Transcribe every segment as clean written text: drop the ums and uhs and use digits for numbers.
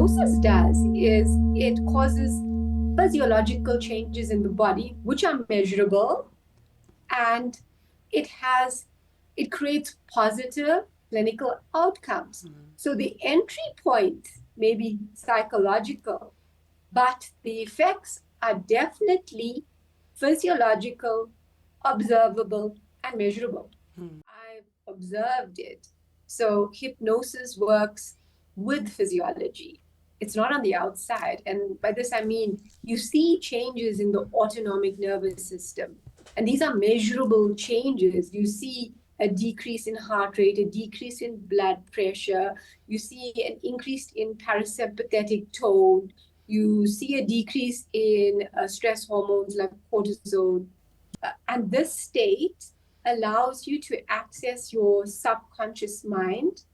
hypnosis does is it causes physiological changes in the body, which are measurable, and it creates positive clinical outcomes. So the entry point may be psychological, but the effects are definitely physiological, observable, and measurable. I've observed it. So hypnosis works with physiology. It's not on the outside. And by this, I mean, you see changes in the autonomic nervous system. And these are measurable changes. You see a decrease in heart rate, a decrease in blood pressure. You see an increase in parasympathetic tone. You see a decrease in stress hormones like cortisol. And this state allows you to access your subconscious mind.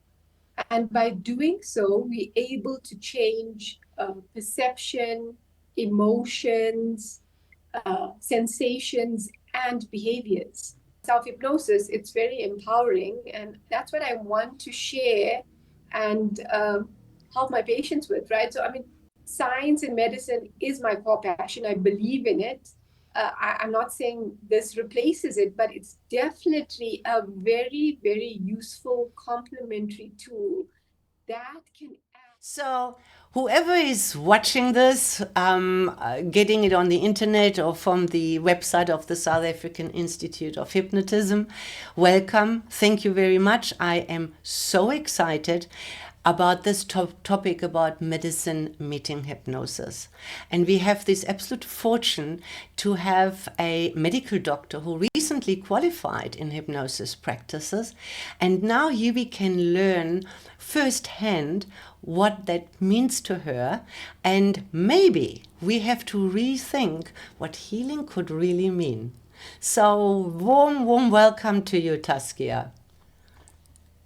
And by doing so, we're able to change perception, emotions, sensations, and behaviors. Self-hypnosis, it's very empowering. And that's what I want to share and help my patients with, right? So, I mean, science and medicine is my core passion. I believe in it. I'm not saying this replaces it, but it's definitely a very, very useful complementary tool that can add. So whoever is watching this, getting it on the internet or from the website of the South African Institute of Hypnotism, welcome. Thank you very much. I am so excited about this topic about medicine meeting hypnosis. And we have this absolute fortune to have a medical doctor who recently qualified in hypnosis practices. And now here we can learn firsthand what that means to her. And maybe we have to rethink what healing could really mean. So warm welcome to you, Tascia.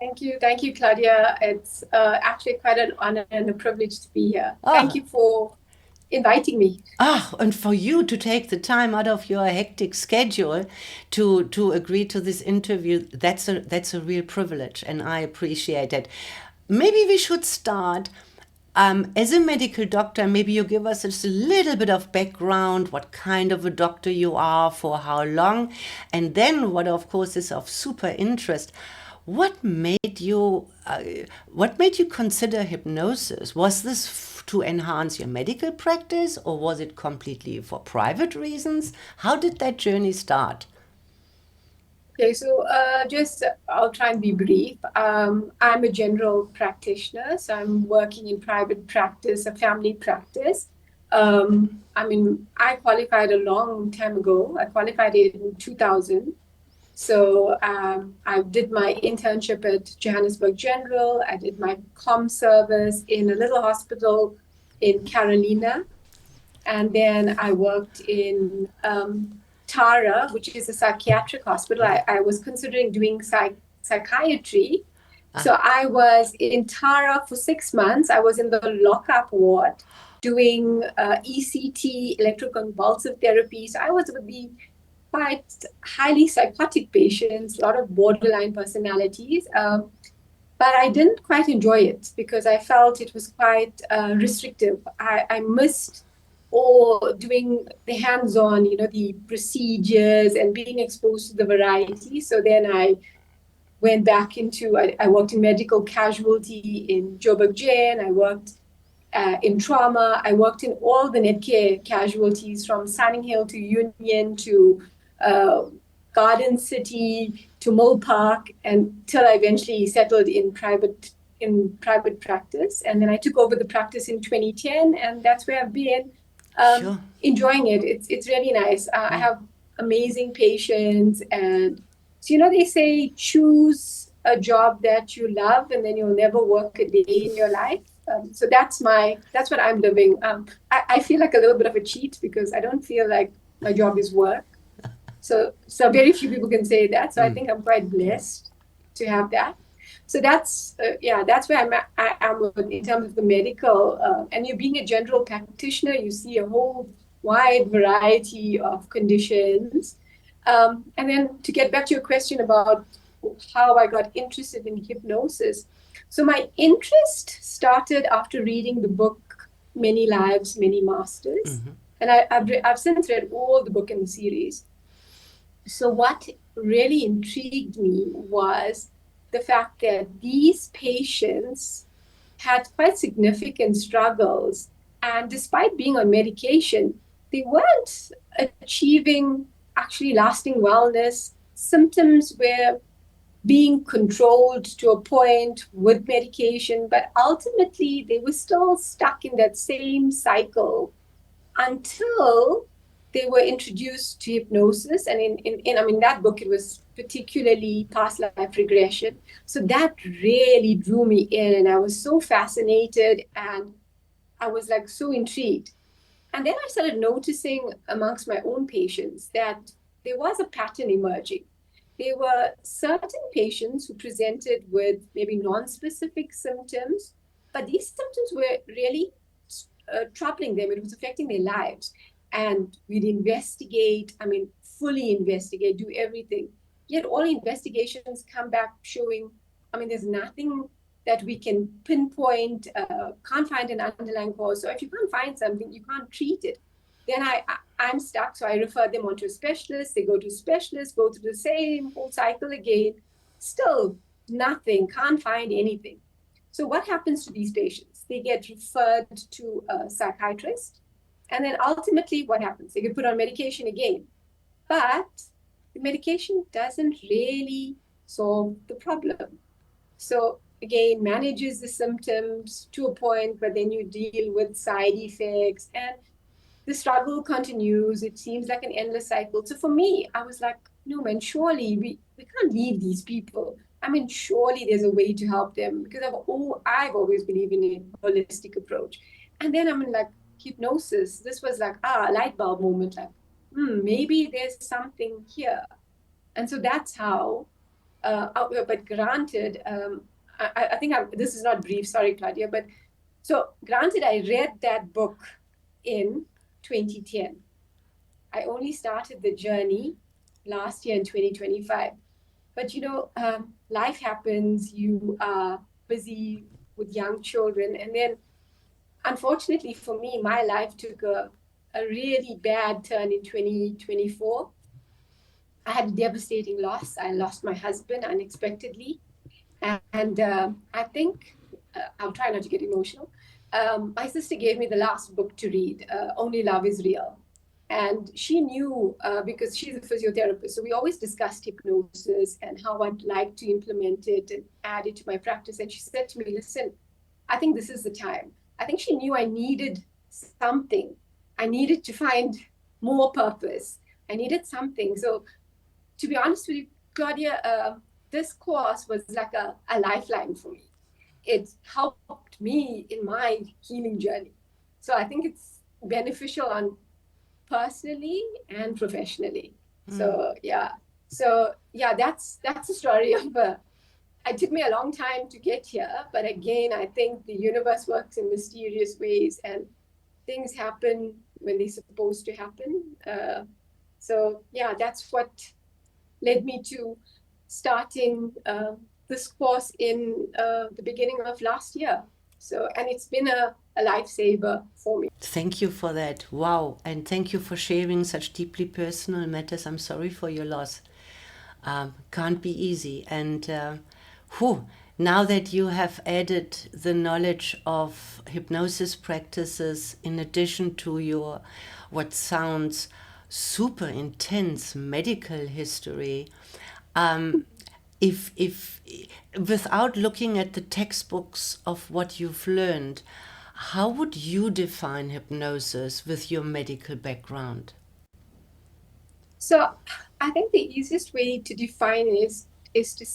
Thank you, Claudia. It's actually quite an honor and a privilege to be here. Thank you for inviting me. And for you to take the time out of your hectic schedule to agree to this interview, that's a real privilege, and I appreciate it. Maybe we should start. As a medical doctor, maybe you give us just a little bit of background, what kind of a doctor you are, for how long, and then what, of course, is of super interest. What made you consider hypnosis? Was this to enhance your medical practice, or was it completely for private reasons? How did that journey start? Okay, so I'll try and be brief. I'm a general practitioner, so I'm working in private practice, a family practice. I qualified a long time ago. I qualified in 2000. So I did my internship at Johannesburg General. I did my comm service in a little hospital in Carolina. And then I worked in Tara, which is a psychiatric hospital. I was considering doing psychiatry. So I was in Tara for 6 months. I was in the lockup ward doing ECT, electroconvulsive therapy. So I was with the quite highly psychotic patients, a lot of borderline personalities. But I didn't quite enjoy it because I felt it was quite restrictive. I missed doing the hands-on, the procedures and being exposed to the variety. So then I went back I worked in medical casualty in Joburg Gen. I worked in trauma. I worked in all the Netcare casualties from Sunning Hill to Union to Garden City to Mill Park, until I eventually settled in private practice. And then I took over the practice in 2010, and that's where I've been enjoying it. It's really nice. I have amazing patients, and so they say choose a job that you love, and then you'll never work a day in your life. So that's what I'm living. I feel like a little bit of a cheat because I don't feel like my job is work. So very few people can say that. So I think I'm quite blessed to have that. So that's where I am in terms of the medical. And you being a general practitioner, you see a whole wide variety of conditions. And then to get back to your question about how I got interested in hypnosis. So my interest started after reading the book Many Lives, Many Masters. And I've since read all the book in the series. So what really intrigued me was the fact that these patients had quite significant struggles. And despite being on medication, they weren't achieving actually lasting wellness. Symptoms were being controlled to a point with medication, but ultimately they were still stuck in that same cycle until they were introduced to hypnosis. And in I mean, that book, it was particularly past life regression. So that really drew me in, and I was so fascinated and I was like so intrigued. And then I started noticing amongst my own patients that there was a pattern emerging. There were certain patients who presented with maybe non-specific symptoms, but these symptoms were really troubling them. It was affecting their lives. And we'd investigate, I mean, fully investigate, do everything. Yet all investigations come back showing, I mean, there's nothing that we can pinpoint, can't find an underlying cause. So if you can't find something, you can't treat it. Then I'm stuck. So I refer them on to a specialist. They go to a specialist, go through the same whole cycle again. Still nothing, can't find anything. So what happens to these patients? They get referred to a psychiatrist. And then ultimately what happens? They get put on medication again. But the medication doesn't really solve the problem. So again, manages the symptoms to a point, but then you deal with side effects and the struggle continues. It seems like an endless cycle. So for me, I was like, no, man, surely we can't leave these people. I mean, surely there's a way to help them because I've always believed in a holistic approach. And then I'm in like hypnosis. This was like, a light bulb moment, like, maybe there's something here. And so that's how, but granted, I think this is not brief, sorry, Claudia, but so granted, I read that book in 2010. I only started the journey last year in 2025. But life happens, you are busy with young children. And then, unfortunately for me, my life took a really bad turn in 2024. I had a devastating loss. I lost my husband unexpectedly. And I think I'll try not to get emotional. My sister gave me the last book to read, Only Love is Real. And she knew because she's a physiotherapist. So we always discussed hypnosis and how I'd like to implement it and add it to my practice. And she said to me, listen, I think this is the time. I think she knew I needed something. I needed to find more purpose. I needed something. So to be honest with you, Claudia, this course was like a lifeline for me. It helped me in my healing journey. So I think it's beneficial on personally and professionally. So yeah. So yeah, that's the story of it took me a long time to get here, but again, I think the universe works in mysterious ways and things happen when they're supposed to happen. So yeah, that's what led me to starting this course in the beginning of last year. So, and it's been a lifesaver for me. Thank you for that. Wow. And thank you for sharing such deeply personal matters. I'm sorry for your loss. Can't be easy. And now that you have added the knowledge of hypnosis practices in addition to your what sounds super intense medical history, if without looking at the textbooks of what you've learned, how would you define hypnosis with your medical background? So, I think the easiest way to define it is to,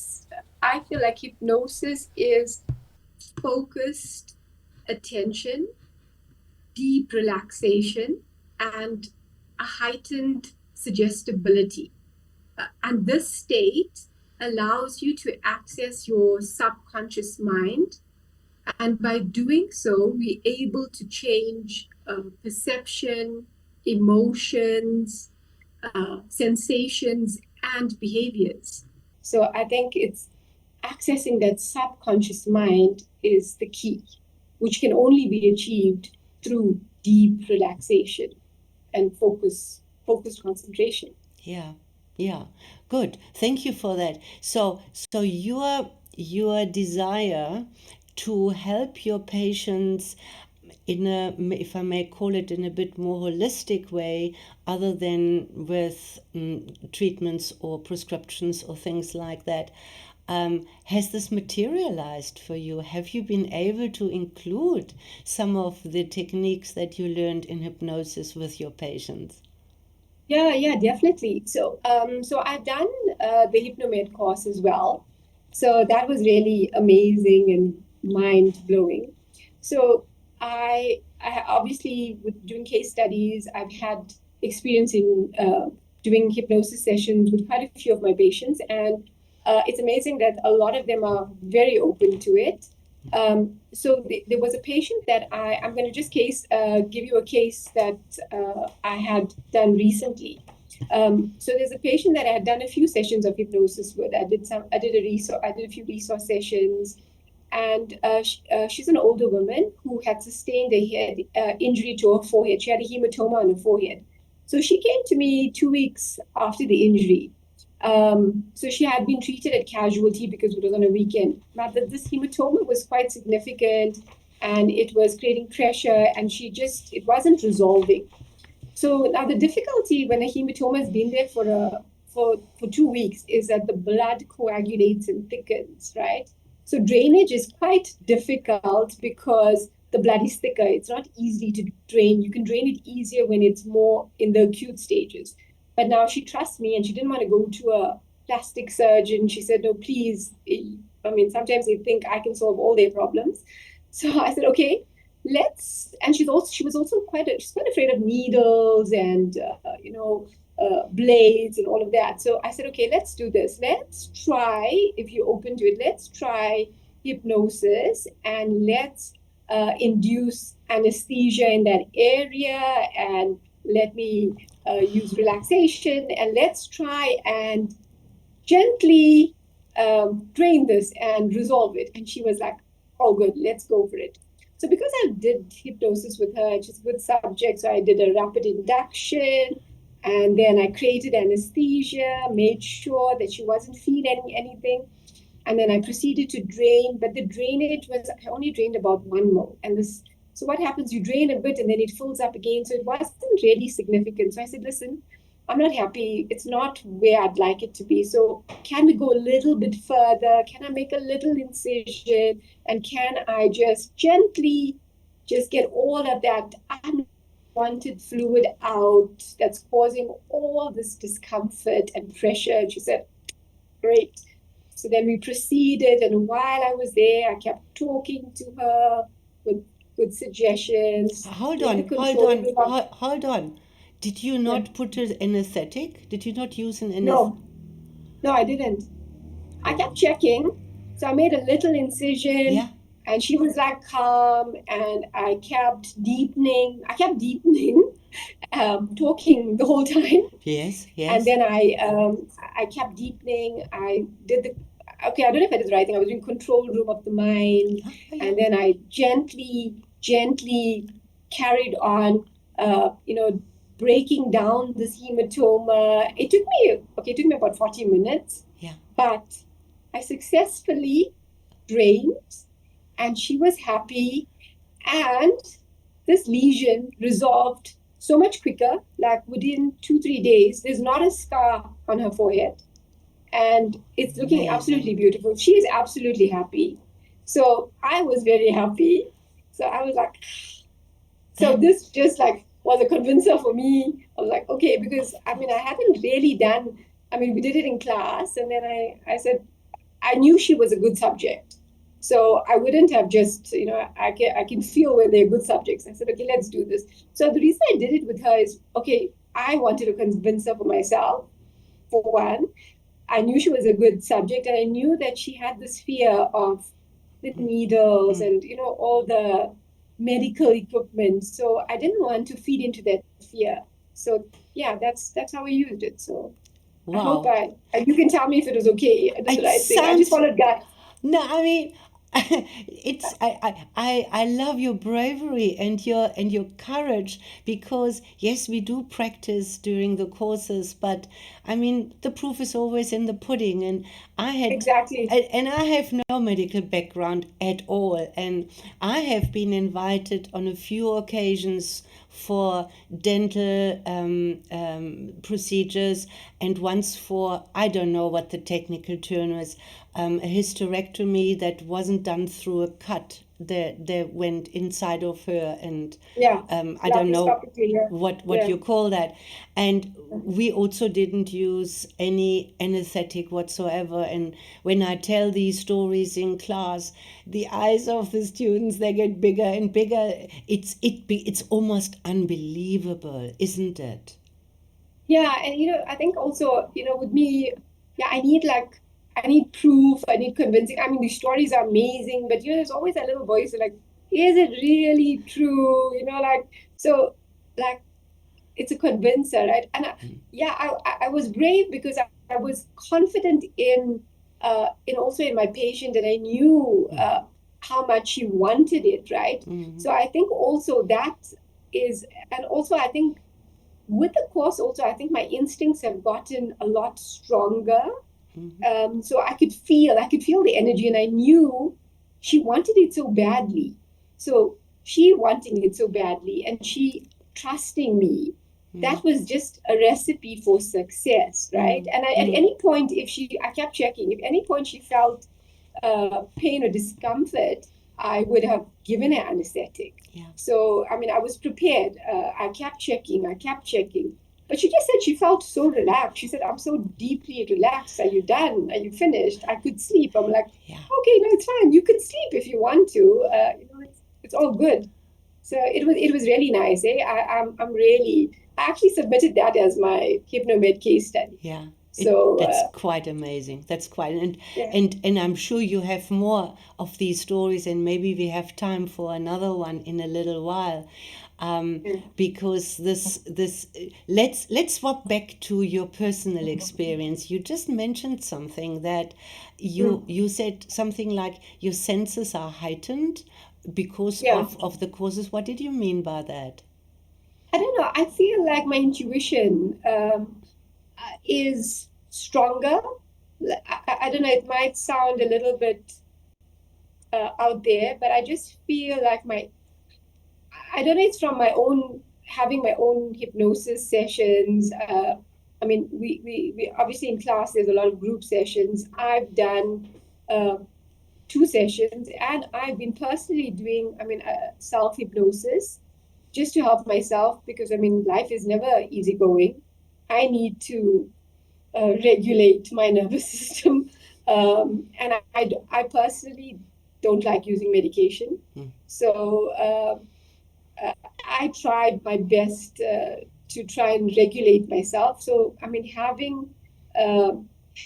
I feel like hypnosis is focused attention, deep relaxation, and a heightened suggestibility. And this state allows you to access your subconscious mind. And by doing so, we're able to change perception, emotions, sensations, and behaviors. So I think it's accessing that subconscious mind is the key, which can only be achieved through deep relaxation and focused concentration. Yeah, yeah, good. Thank you for that. So your desire to help your patients in a, if I may call it, in a bit more holistic way, other than with treatments or prescriptions or things like that. Has this materialized for you? Have you been able to include some of the techniques that you learned in hypnosis with your patients? Yeah, definitely. So I've done the Hypnomed course as well. So that was really amazing and mind blowing. So I obviously with doing case studies, I've had experience in doing hypnosis sessions with quite a few of my patients, and it's amazing that a lot of them are very open to it. There was a patient that I'm going to just give you a case that I had done recently. So there's a patient that I had done a few sessions of hypnosis with. I did a few resource sessions, and she's an older woman who had sustained a head injury to her forehead. She had a hematoma on her forehead. So she came to me 2 weeks after the injury. So she had been treated at casualty because it was on a weekend. But this hematoma was quite significant and it was creating pressure, and it wasn't resolving. So now the difficulty when a hematoma has been there for 2 weeks is that the blood coagulates and thickens, right? So drainage is quite difficult because the blood is thicker. It's not easy to drain. You can drain it easier when it's more in the acute stages. But now she trusts me and she didn't want to go to a plastic surgeon. She said, no, please. I mean, sometimes they think I can solve all their problems. So I said, okay, let's. And she was also she's quite afraid of needles and blades and all of that. So I said, okay, let's do this. Let's try, if you're open to it, let's try hypnosis and let's induce anesthesia in that area, and let me use relaxation, and let's try and gently drain this and resolve it. And she was like, oh, good, let's go for it. So because I did hypnosis with her, just with subjects, so I did a rapid induction, and then I created anesthesia, made sure that she wasn't feeling anything. And then I proceeded to drain, but the drainage was, I only drained about 1 ml. So what happens, you drain a bit and then it fills up again. So it wasn't really significant. So I said, listen, I'm not happy. It's not where I'd like it to be. So can we go a little bit further? Can I make a little incision? And can I just gently just get all of that unwanted fluid out that's causing all this discomfort and pressure? And she said, great. So then we proceeded, and while I was there, I kept talking to her with good suggestions Hold in the on, hold control on, room. hold on. Did you Yeah. not put an anesthetic? Did you not use an anesthetic? No, no, I didn't. I Oh, kept checking. So I made a little incision, yeah, and she was like calm, and I kept deepening, talking the whole time. yes, And yes. then I kept deepening. I did the okay. I don't know if I did the right thing. I was in control room of the mind, Yeah, yeah. and then I gently carried on. Breaking down this hematoma. It took me about 40 minutes, Yeah. but I successfully drained, and she was happy, and this lesion resolved so much quicker, like within 2, 3 days. There's not a scar on her forehead, and it's looking absolutely Amazing. beautiful. She is absolutely happy. So I was very happy. So I was like, so That, this just like was a convincer for me. I was like, okay, because of I mean, I course. hadn't really done, I mean, we did it in class, and then I said, I knew she was a good subject. So I wouldn't have just, I can feel when they're good subjects. I said, okay, let's do this. So the reason I did it with her is, okay, I wanted to convince her for myself, for one. I knew she was a good subject, and I knew that she had this fear of the needles Mm. and, all the medical equipment. So I didn't want to feed into that fear. So yeah, that's how I used it. So I hope Wow. you can tell me if it was okay, the It right thing. I just sounds followed guides. no, I mean, I love your bravery and your courage, because yes, we do practice during the courses, but I mean the proof is always in the pudding. And I had Exactly. and I have no medical background at all, and I have been invited on a few occasions for dental procedures, and once for, I don't know what the technical term is, a hysterectomy that wasn't done through a cut that went inside of her, and Yeah. I don't know Laparoscopically, yeah. what Yeah. you call that. And we also didn't use any anesthetic whatsoever. And when I tell these stories in class, the eyes of the students, they get bigger and bigger. It's almost unbelievable, isn't it? Yeah, and I think also, with me, yeah, I need proof, I need convincing. I mean, the stories are amazing, but there's always that little voice like, is it really true? So like it's a convincer, right? And yeah, I was brave because I was confident in also in my patient, and I knew how much he wanted it, right? Mm-hmm. So I think also that is, and also I think with the course also I think my instincts have gotten a lot stronger. Mm-hmm. So I could feel the energy, and I knew she wanted it so badly. So she wanting it so badly, and she trusting me, that was just a recipe for success, right? And at Mm-hmm. any point, if I kept checking, if any point she felt pain or discomfort, I would have given her anesthetic. Yeah. So, I mean, I was prepared. I kept checking, I kept checking. But she just said she felt so relaxed. She said, I'm so deeply relaxed. Are you done? Are you finished? I could sleep. I'm like, Yeah. okay, no, it's fine. You could sleep if you want to. It's all good. So it was really nice. I'm really, I actually submitted that as my HypnoMed case study. Yeah, So that's quite amazing. That's quite yeah, and I'm sure you have more of these stories, and maybe we have time for another one in a little while. yeah. Because this let's swap back to your personal experience. You just mentioned something that Mm, you said something like your senses are heightened because yeah. of the courses. What did you mean by that? I don't know. I feel like my intuition is stronger. I don't know. It might sound a little bit out there, but I just feel like I don't know. It's from my own having my own hypnosis sessions. I mean, we obviously in class there's a lot of group sessions. I've done uh, two sessions, and I've been personally doing. I mean, self hypnosis just to help myself, because I mean, life is never easy going. I need to regulate my nervous system. And I personally don't like using medication. Mm. So I tried my best to try and regulate myself. So, I mean, having uh,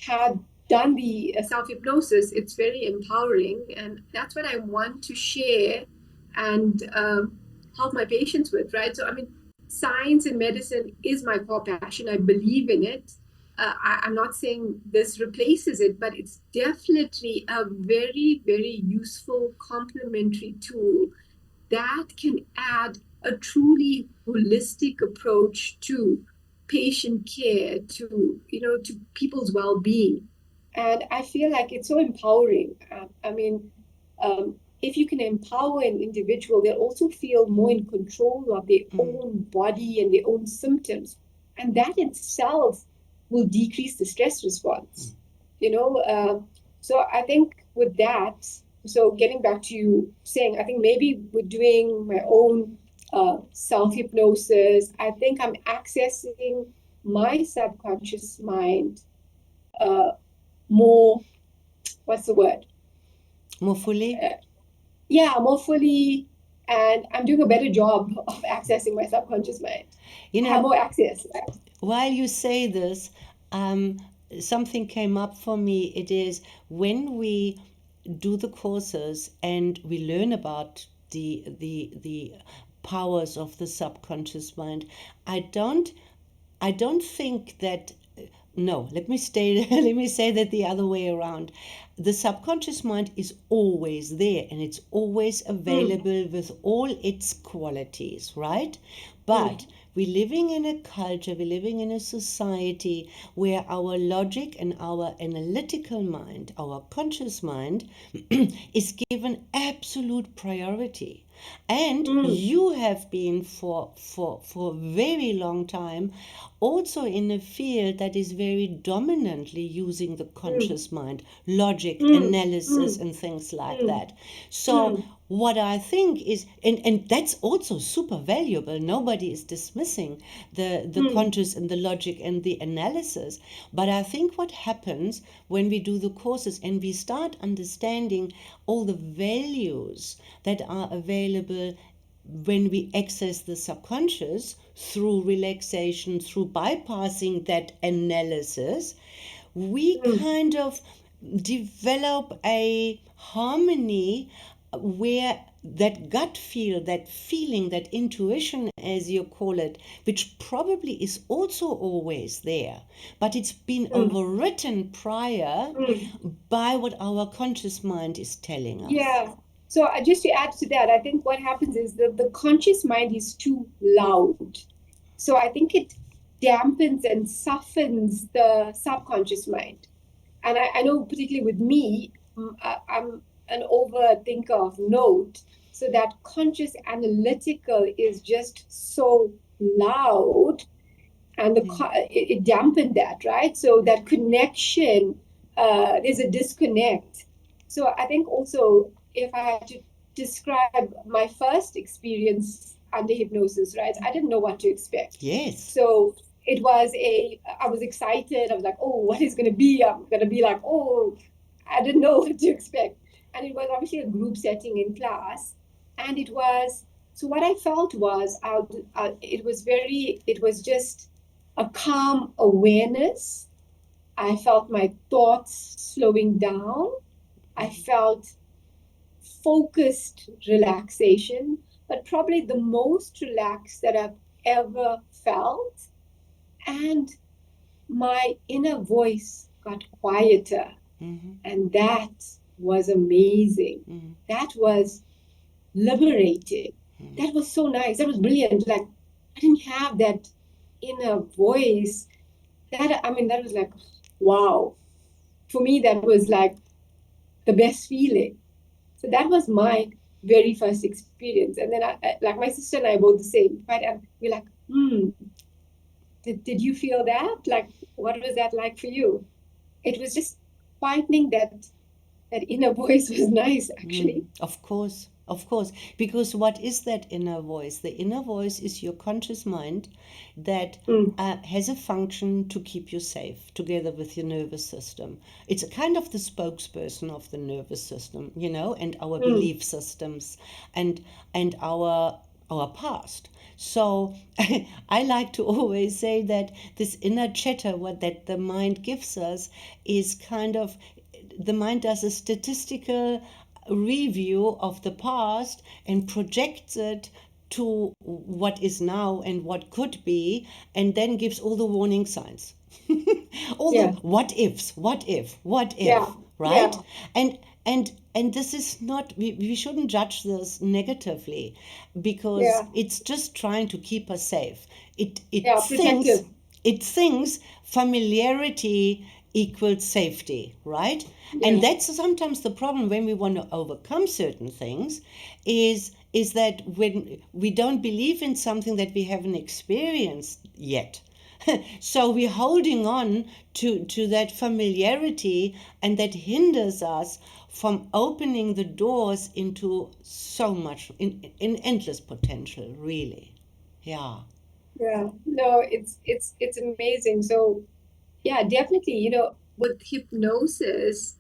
had done the self hypnosis, it's very empowering. And that's what I want to share and help my patients with, right? So, I mean, science and medicine is my core passion. I believe in it. I'm not saying this replaces it, but it's definitely a very, very useful complementary tool that can add a truly holistic approach to patient care, to people's well-being. And I feel like it's so empowering. I mean, if you can empower an individual, they'll also feel more in control of their own body and their own symptoms, and that itself will decrease the stress response. you know so I think with that, so getting back to you saying, I think maybe with doing my own self hypnosis, I think I'm accessing my subconscious mind uh, more. What's the word? More fully. Uh, yeah, more fully, and I'm doing a better job of accessing my subconscious mind. You I have know, more access. while you say this, um, something came up for me. It is when we do the courses and we learn about the powers of the subconscious mind. I don't I don't think that no, let me let me say that the other way around. The subconscious mind is always there and it's always Mm, available with all its qualities, right? mm, But we're living in a culture, we're living in a society where our logic and our analytical mind, our conscious mind, is given absolute priority. And mm, you have been for a very long time also in a field that is very dominantly using the mm, conscious mind, logic, mm, analysis, mm, and things like mm, that. So, mm, what I think is, and that's also super valuable. Nobody is dismissing the mm, conscious and the logic and the analysis. But I think what happens when we do the courses and we start understanding all the values that are available when we access the subconscious through relaxation, through bypassing that analysis, we mm, kind of develop a harmony where that gut feel, that feeling, that intuition, as you call it, which probably is also always there, but it's been mm, overwritten prior mm. by what our conscious mind is telling us. Yeah. So just to add to that, I think what happens is that the conscious mind is too loud. So I think it dampens and softens the subconscious mind. And I know particularly with me, I'm an overthinker of note. So that conscious analytical is just so loud and it dampened that, right? So that connection, there's a disconnect. So I think also if I had to describe my first experience under hypnosis, right, I didn't know what to expect. Yes. So I was excited. I was like, oh, what is going to be? I'm going to be like, oh, I didn't know what to expect. And it was obviously a group setting in class. And it was, so what I felt was, it was just a calm awareness. I felt my thoughts slowing down. I felt focused relaxation, but probably the most relaxed that I've ever felt. And my inner voice got quieter. Mm-hmm. And that was amazing. Mm-hmm. That was liberating. That was so nice. That was brilliant. Like, I didn't have that inner voice. That was like, wow. For me, that was like the best feeling. So that was my very first experience. And then, like my sister and I both the same, right? And we're like, did you feel that? Like, what was that like for you? It was just quietening that inner voice was nice, actually. Of course. Because what is that inner voice? The inner voice is your conscious mind that Mm, has a function to keep you safe together with your nervous system. It's a kind of the spokesperson of the nervous system, you know, and our mm, belief systems and our past. So I like to always say that this inner chatter, what that the mind gives us, is kind of the mind does a statistical review of the past and projects it to what is now and what could be, and then gives all the warning signs. All the yeah, what if, yeah, right? yeah, And this is not, we shouldn't judge this negatively because yeah, it's just trying to keep us safe. It yeah, thinks, protective. familiarity equals safety, right? And Yeah, that's sometimes the problem when we want to overcome certain things, is that when we don't believe in something that we haven't experienced yet. So we're holding on to that familiarity, and that hinders us from opening the doors into so much, in endless potential, really. Yeah. yeah. No, it's amazing. So yeah, definitely, with hypnosis,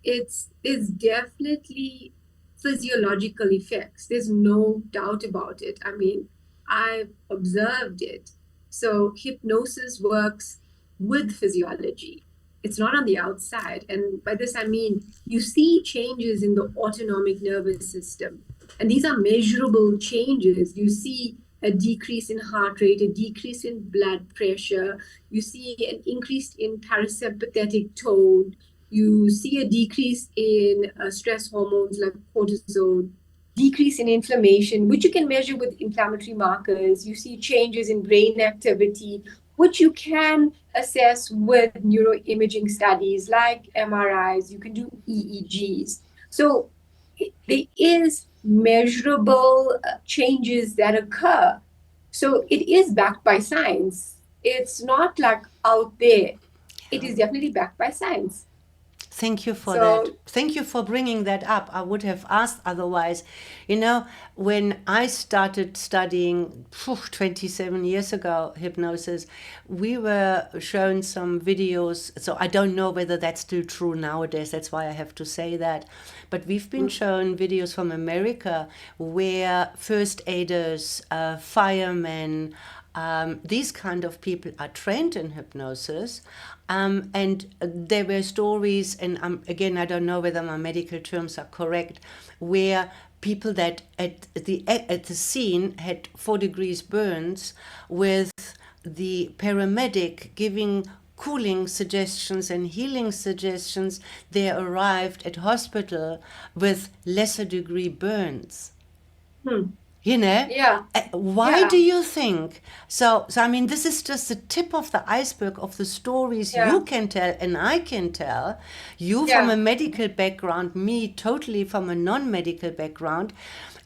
there's definitely physiological effects. There's no doubt about it. I mean, I've observed it. So hypnosis works with physiology. It's not on the outside. And by this I mean you see changes in the autonomic nervous system. And these are measurable changes. You see a decrease in heart rate, a decrease in blood pressure. You see an increase in parasympathetic tone. You see a decrease in stress hormones like cortisol, decrease in inflammation, which you can measure with inflammatory markers. You see changes in brain activity, which you can assess with neuroimaging studies like MRIs. You can do EEGs. So there is measurable changes that occur. So it is backed by science. It's not like out there. It is definitely backed by science. Thank you for that. So, Thank you for bringing that up. I would have asked otherwise. You know, when I started studying 27 years ago hypnosis, we were shown some videos. So I don't know whether that's still true nowadays. That's why I have to say that. But we've been shown videos from America where first aiders, firemen, these kind of people are trained in hypnosis. And there were stories, and again, I don't know whether my medical terms are correct, where people that at the scene had 4 degrees burns, with the paramedic giving cooling suggestions and healing suggestions, they arrived at hospital with lesser degree burns. You know, yeah, why yeah, do you think? So I mean, this is just the tip of the iceberg of the stories yeah, you can tell and I can tell. You from yeah. a medical background, me totally from a non-medical background.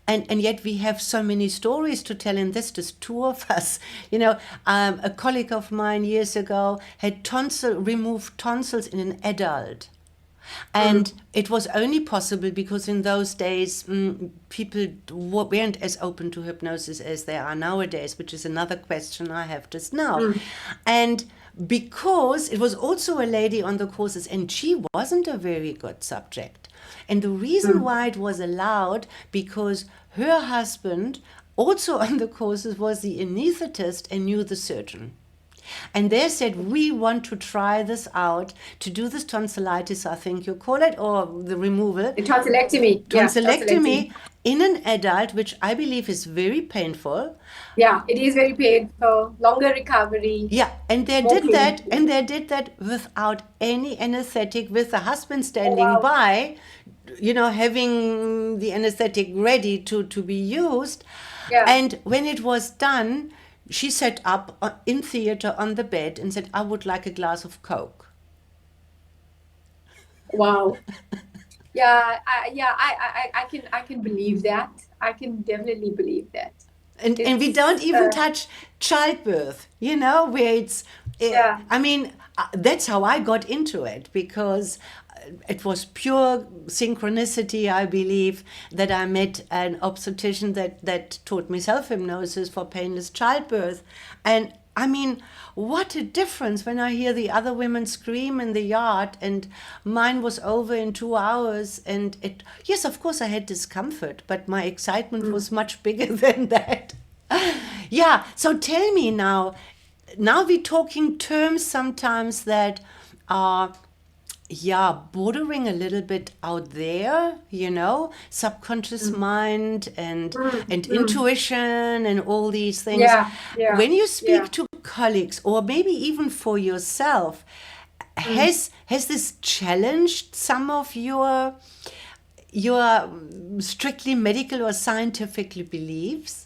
And yet we have so many stories to tell in this, just two of us. You know, a colleague of mine years ago had removed tonsils in an adult. And it was only possible because in those days, people weren't as open to hypnosis as they are nowadays, which is another question I have just now. And because it was also a lady on the courses, and she wasn't a very good subject. And the reason why it was allowed, because her husband, also on the courses, was the anesthetist and knew the surgeon. And they said, we want to try this out, to do this tonsillitis, I think you call it, or the removal, The tonsillectomy. Yeah, tonsillectomy. tonsillectomy in an adult, which I believe is very painful. Yeah, it is very painful, longer recovery, Yeah, and they more did that, painful. and they did that without any anesthetic, with the husband Oh, standing wow. by, you know, having the anesthetic ready to be used. Yeah. And when it was done, she sat up in theater on the bed and said, I would like a glass of Coke. Wow. Yeah, I can believe that. I can definitely believe that. And we It's don't even touch childbirth, you know, where yeah. I mean, that's how I got into it, because it was pure synchronicity, I believe, that I met an obstetrician that taught me self-hypnosis for painless childbirth. And I mean, what a difference when I hear the other women scream in the yard, and mine was over in 2 hours. And yes, of course, I had discomfort, but my excitement was much bigger than that. Yeah, so tell me now we're talking terms sometimes that are, yeah, bordering a little bit out there, you know, subconscious mind and Mm. intuition and all these things. Yeah, yeah, When you yeah. speak to colleagues, or maybe even for yourself, Mm. has this challenged some of your strictly medical or scientific beliefs?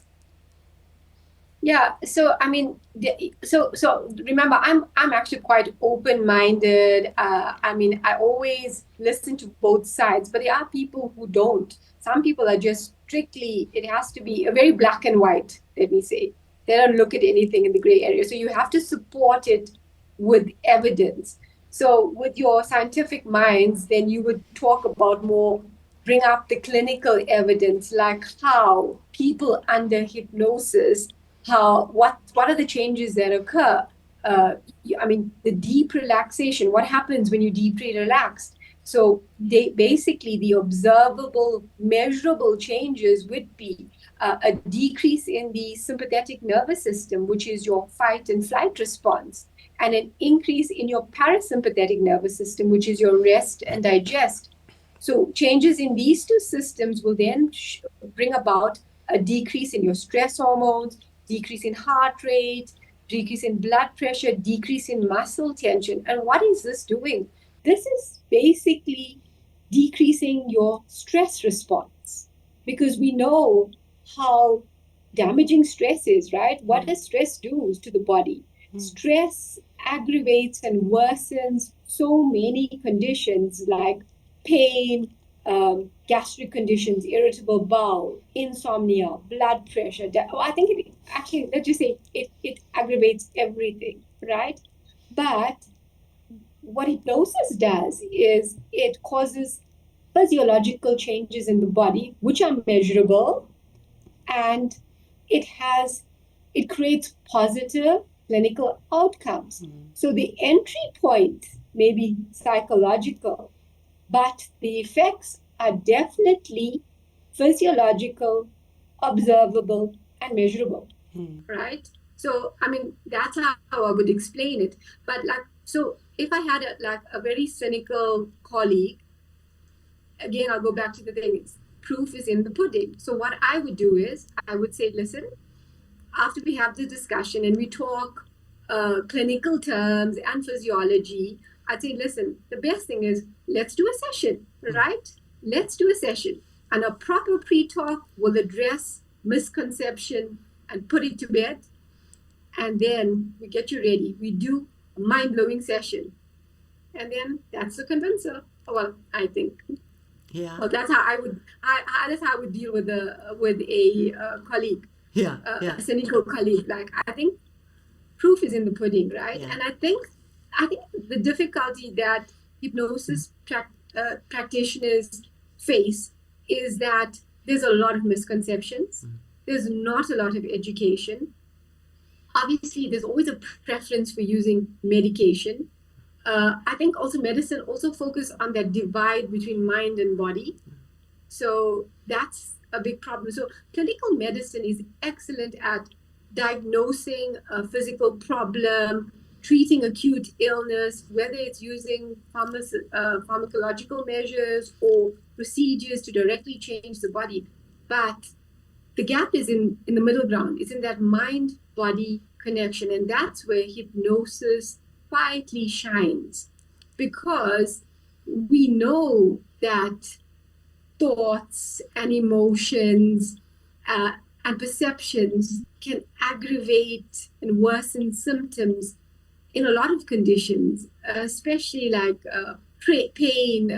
Yeah, so I mean, so remember, I'm actually quite open-minded. I mean, I always listen to both sides, but there are people who don't. Some people are just strictly, it has to be a very black and white, let me say. They don't look at anything in the gray area. So you have to support it with evidence. So with your scientific minds, then you would talk about more, bring up the clinical evidence, like how people under hypnosis, how what are the changes that occur. uh, I mean, the deep relaxation, what happens when you deeply relax. So they basically, the observable measurable changes would be a decrease in the sympathetic nervous system, which is your fight and flight response, and an increase in your parasympathetic nervous system, which is your rest and digest. So changes in these two systems will then bring about a decrease in your stress hormones. decrease in heart rate, decrease in blood pressure, decrease in muscle tension. And what is this doing? This is basically decreasing your stress response, because we know how damaging stress is, right? What does stress do to the body? Stress aggravates and worsens so many conditions like pain, gastric conditions, irritable bowel, insomnia, blood pressure. I think it actually, let's just say it aggravates everything, right? But what hypnosis does is it causes physiological changes in the body, which are measurable, and it has it creates positive clinical outcomes. So the entry point may be psychological, but the effects are definitely physiological, observable, and measurable, right? So, I mean, that's how I would explain it. But like, so if I had a very cynical colleague, again, I'll go back to the thing. Proof is in the pudding. So what I would do is I would say, listen, after we have the discussion and we talk clinical terms and physiology, I'd say, listen, the best thing is let's do a session, right? Let's do a session. And a proper pre-talk will address misconception and put it to bed. And then we get you ready. We do a mind-blowing session. And then that's the convincer. Well, I think. Yeah. Well, that's how I would. That's how I would deal with a colleague. Yeah. A cynical colleague. Like, I think proof is in the pudding, right? Yeah. And I think the difficulty that hypnosis practitioners face is that there's a lot of misconceptions. There's not a lot of education. Obviously, there's always a preference for using medication. I think also medicine also focus on that divide between mind and body. So that's a big problem. So clinical medicine is excellent at diagnosing a physical problem, treating acute illness, whether it's using pharmacological measures or procedures to directly change the body. But the gap is in the middle ground. It's in that mind-body connection. And that's where hypnosis quietly shines, because we know that thoughts and emotions and perceptions can aggravate and worsen symptoms in a lot of conditions, especially like pain,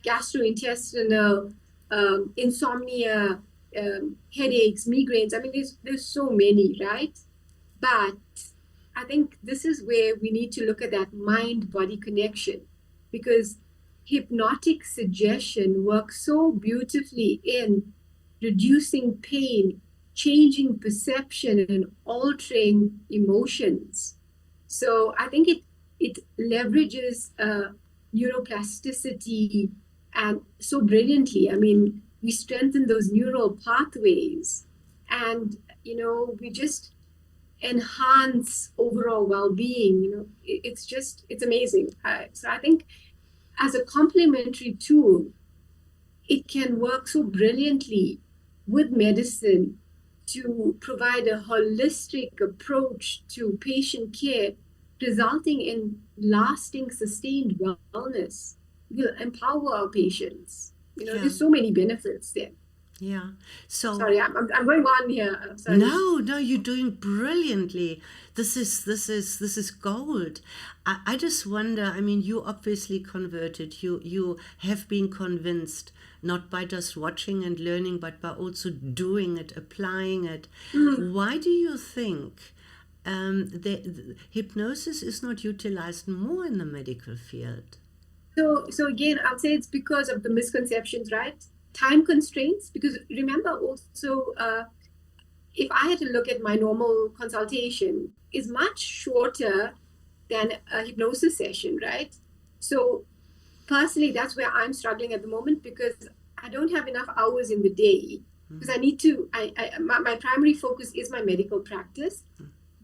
gastrointestinal, insomnia, headaches, migraines. I mean, there's so many, right? But I think this is where we need to look at that mind-body connection, because hypnotic suggestion works so beautifully in reducing pain, changing perception, and altering emotions. So I think it leverages neuroplasticity and so brilliantly. I mean, we strengthen those neural pathways, and we just enhance overall well-being. It's amazing. So I think as a complementary tool, it can work so brilliantly with medicine to provide a holistic approach to patient care, resulting in lasting, sustained wellness. We'll empower our patients. There's so many benefits there. Yeah. So sorry, I'm going on here. Sorry. No, you're doing brilliantly. This is gold. I just wonder. I mean, you obviously converted. You have been convinced, not by just watching and learning, but by also doing it, applying it. Why do you think the hypnosis is not utilized more in the medical field? So again, I'll say it's because of the misconceptions, right? Time constraints, because remember also, if I had to look at my normal consultation, is much shorter than a hypnosis session, right? So personally, that's where I'm struggling at the moment, because I don't have enough hours in the day, because I need to, my primary focus is my medical practice,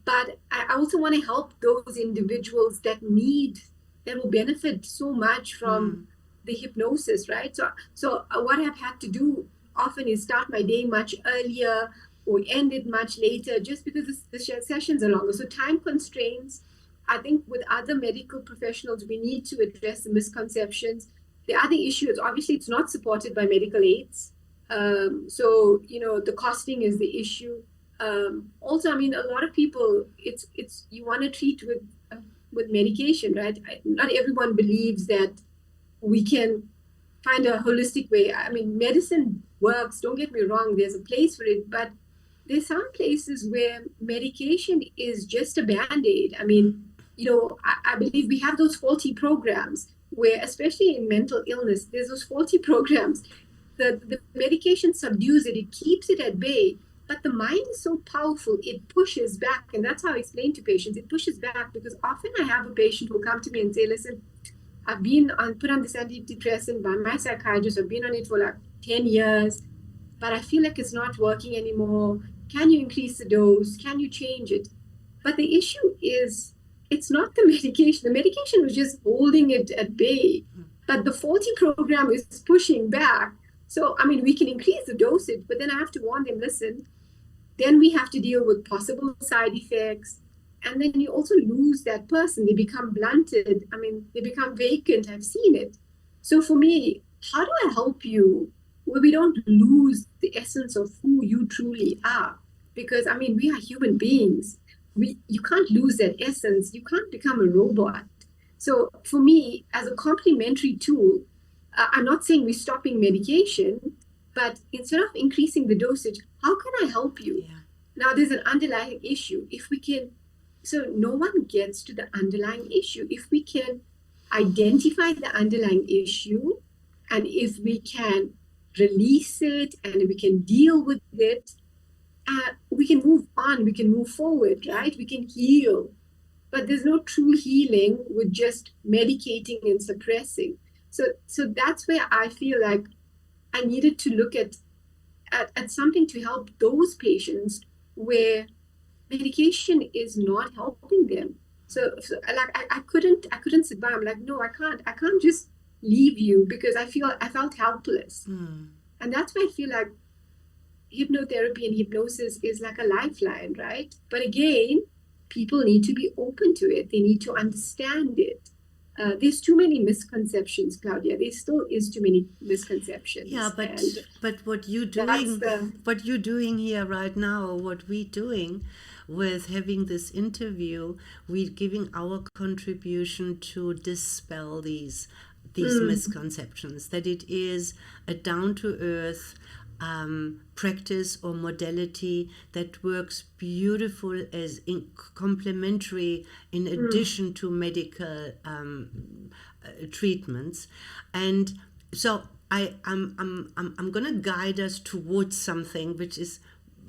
but I also want to help those individuals that will benefit so much from the hypnosis, right? So what I've had to do often is start my day much earlier, or end it much later just because the sessions are longer. So time constraints. I think with other medical professionals, we need to address the misconceptions. The other issue is obviously it's not supported by medical aids. So, the costing is the issue. Also, I mean, a lot of people, it's you want to treat with medication, right? Not everyone believes that we can find a holistic way. I mean, medicine works, don't get me wrong, there's a place for it, but there's some places where medication is just a band-aid. I mean, I believe we have those faulty programs where, especially in mental illness, there's those faulty programs. The medication subdues it, it keeps it at bay, but the mind is so powerful, it pushes back. And that's how I explain to patients, it pushes back, because often I have a patient who come to me and say, listen, I've been put on this antidepressant by my psychiatrist. I've been on it for like 10 years, but I feel like it's not working anymore. Can you increase the dose? Can you change it? But the issue is, it's not the medication. The medication was just holding it at bay, but the faulty program is pushing back. So, I mean, we can increase the dosage, but then I have to warn them, listen, then we have to deal with possible side effects. And then you also lose that person. They become blunted. I mean, they become vacant. I've seen it. So for me, how do I help you where we don't lose the essence of who you truly are? Because, I mean, we are human beings. You can't lose that essence. You can't become a robot. So for me, as a complementary tool, I'm not saying we're stopping medication, but instead of increasing the dosage, how can I help you? Yeah. Now, there's an underlying issue. If we can, so no one gets to the underlying issue. If we can identify the underlying issue, and if we can release it and we can deal with it, we can move on, we can move forward, right? We can heal. But there's no true healing with just medicating and suppressing. So that's where I feel like I needed to look at something to help those patients where medication is not helping them. So like I couldn't sit by. I'm like, no, I can't just leave you, because I felt helpless. And that's why I feel like hypnotherapy and hypnosis is like a lifeline, right? But again, people need to be open to it. They need to understand it. There's too many misconceptions, Claudia. There still is too many misconceptions. Yeah, but what you're doing here right now, what we're doing with having this interview, we're giving our contribution to dispel these misconceptions, that it is a down-to-earth practice or modality that works beautiful as complementary in addition to medical treatments. And so I'm going to guide us towards something which is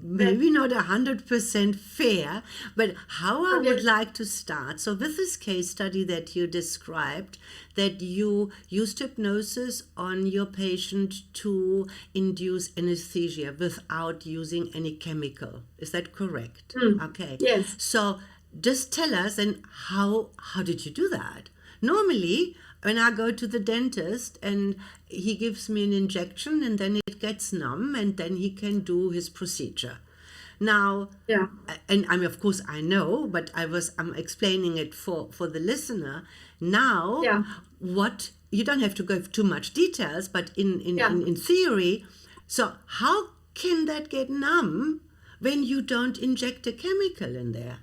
maybe not 100% fair, but how I would like to start. So with this case study that you described, that you used hypnosis on your patient to induce anesthesia without using any chemical. Is that correct? Okay. Yes. So just tell us, and how did you do that? Normally, when I go to the dentist and he gives me an injection and then it gets numb and then he can do his procedure. Now, and I mean, of course I know, but I'm explaining it for the listener. Now, you don't have to go into too much details, but in theory, so how can that get numb when you don't inject a chemical in there?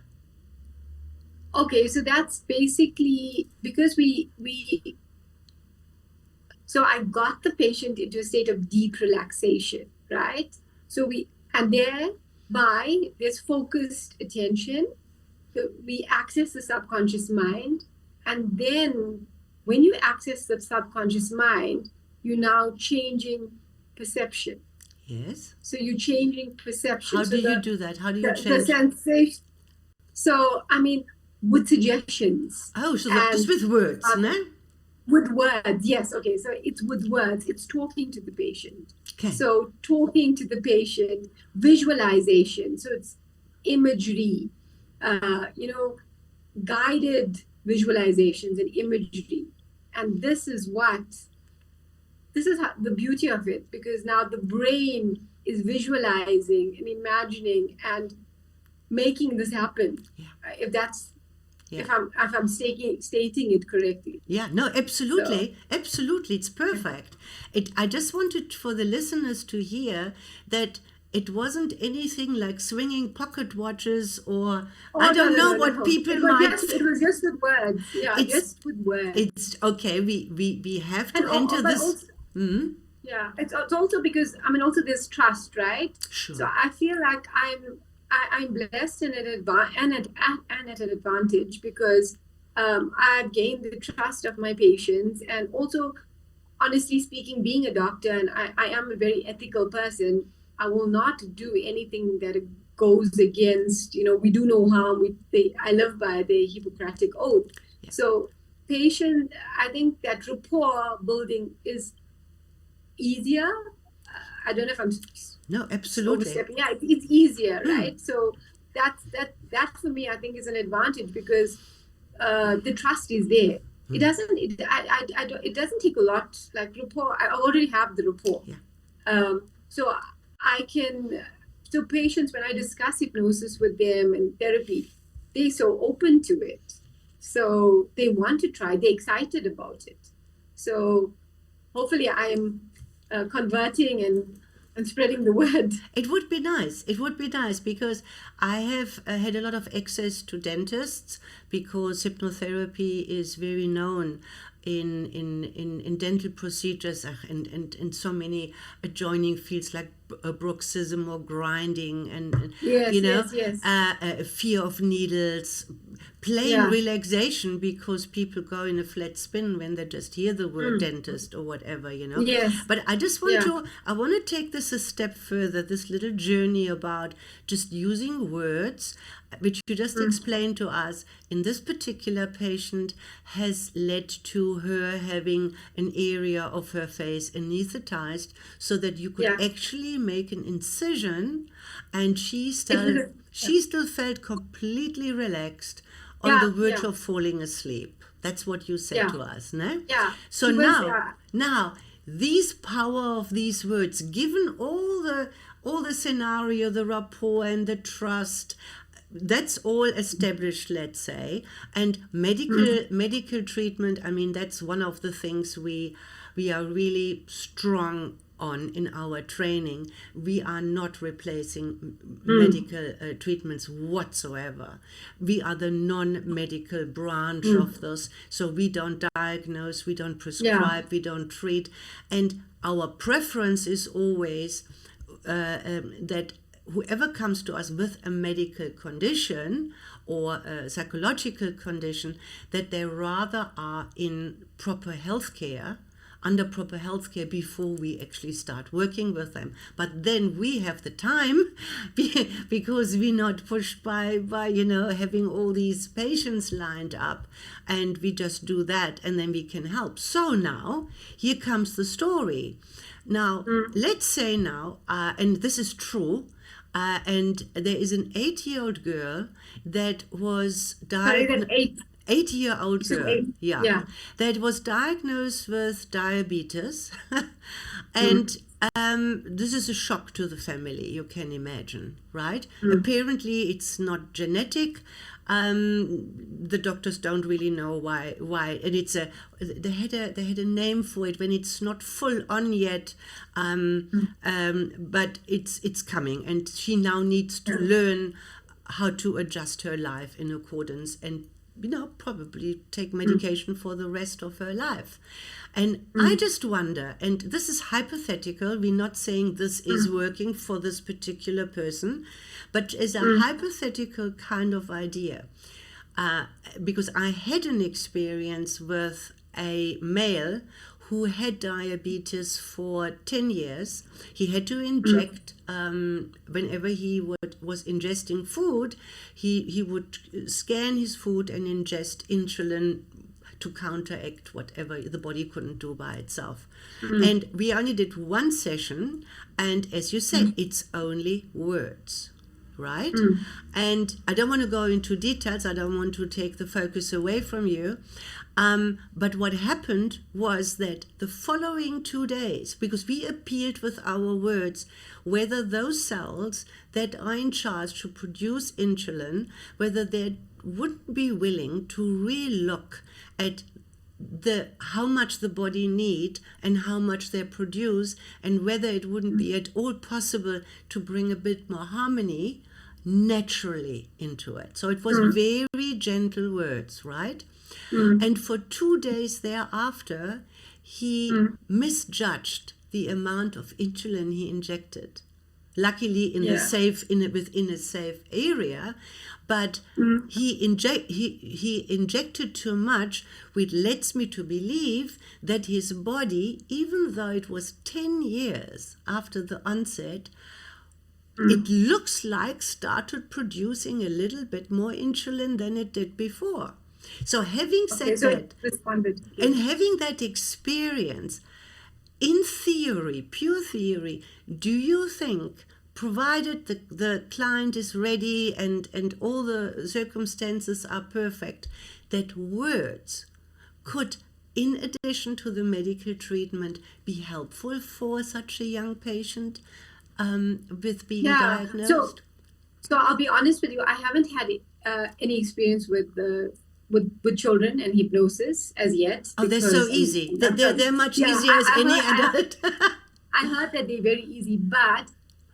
Okay, so that's basically because so I got the patient into a state of deep relaxation, right? So thereby there's focused attention. So we access the subconscious mind. And then when you access the subconscious mind, you're now changing perception. Yes. So you're changing perception. How do you do that? How do you change? The sensation. So, I mean, with suggestions. Oh, so just with words, no? With words, yes. Okay, so it's with words. It's talking to the patient. Okay. So talking to the patient, visualization. So it's imagery, guided visualizations and imagery. And this is how the beauty of it, because now the brain is visualizing and imagining and making this happen. Yeah. If that's Yeah. if I'm stating it correctly. Yeah, no, absolutely. So, Absolutely. It's perfect. I just wanted for the listeners to hear that it wasn't anything like swinging pocket watches or oh I no, don't no, know no, what no. people might. It was just with words. Yeah, It's just with words. it's okay. We have And to enter but this. also, Hmm. yeah, it's also because I mean also there's trust, right? So Sure. I feel like I'm blessed and at an advantage because I've gained the trust of my patients, and also honestly speaking, being a doctor, and I am a very ethical person, I will not do anything that goes against, we do no harm. I live by the Hippocratic Oath. Yeah. So patient, I think that rapport building is easier. I don't know if I'm No, absolutely. overstepping. Yeah, it's easier, right? So that for me, I think is an advantage because the trust is there. It doesn't. It doesn't take a lot. Like rapport, I already have the rapport. Yeah. So I can. So patients, when I discuss hypnosis with them and therapy, they're so open to it. So they want to try. They're excited about it. So hopefully, I am converting and spreading the word. It would be nice. It would be nice because I have had a lot of access to dentists because hypnotherapy is very known in dental procedures and so many adjoining fields like bruxism or grinding and Yes, you know yes. fear of needles, plain Yeah. relaxation because people go in a flat spin when they just hear the word dentist or whatever, Yes. But I just want Yeah. I want to take this a step further, this little journey about just using words, which you just explained to us in this particular patient has led to her having an area of her face anesthetized so that you could Yeah. actually make an incision, and she still felt completely relaxed on the Yeah. verge Yeah. of falling asleep. That's what you said Yeah. to us, no? Yeah. So She was, now, these power of these words, given all the scenario, the rapport and the trust, that's all established, let's say, and medical treatment. I mean, that's one of the things we are really strong on in our training. We are not replacing medical treatments whatsoever. We are the non-medical branch of those, so we don't diagnose, we don't prescribe, we don't treat, and our preference is always that whoever comes to us with a medical condition or a psychological condition, that they rather are in proper healthcare, under proper healthcare before we actually start working with them. But then we have the time because we're not pushed by having all these patients lined up, and we just do that and then we can help. So now here comes the story. Now let's say now, and this is true, and there is an 8-year-old girl that was diagnosed. 8-year-old girl, eight. Yeah. that was diagnosed with diabetes, and this is a shock to the family. You can imagine, right? Apparently, it's not genetic. The doctors don't really know why, and they had a name for it when it's not full on yet, but it's coming, and she now needs to learn how to adjust her life in accordance and probably take medication for the rest of her life. And I just wonder, and this is hypothetical, we're not saying this is working for this particular person, but as a hypothetical kind of idea, because I had an experience with a male who had diabetes for 10 years. He had to inject, whenever he was ingesting food, he would scan his food and ingest insulin to counteract whatever the body couldn't do by itself. And we only did one session, and as you said, it's only words, right? Mm. And I don't want to go into details, I don't want to take the focus away from you. But what happened was that the following 2 days, because we appealed with our words, whether those cells that are in charge to produce insulin, whether they wouldn't be willing to re-look at how much the body need and how much they produce, and whether it wouldn't be at all possible to bring a bit more harmony naturally into it. So it was very gentle words, right? And for 2 days thereafter, he misjudged the amount of insulin he injected. Luckily, in the safe, within a safe area, but he injected too much, which leads me to believe that his body, even though it was 10 years after the onset, it looks like started producing a little bit more insulin than it did before. So having said So that, it responded. and having that experience, in theory, pure theory, do you think, provided the client is ready and all the circumstances are perfect, that words could, in addition to the medical treatment, be helpful for such a young patient with being diagnosed? So I'll be honest with you. I haven't had any experience with with children and hypnosis as yet. Oh, they're so easy. They're much easier as any adult. I heard that they're very easy, but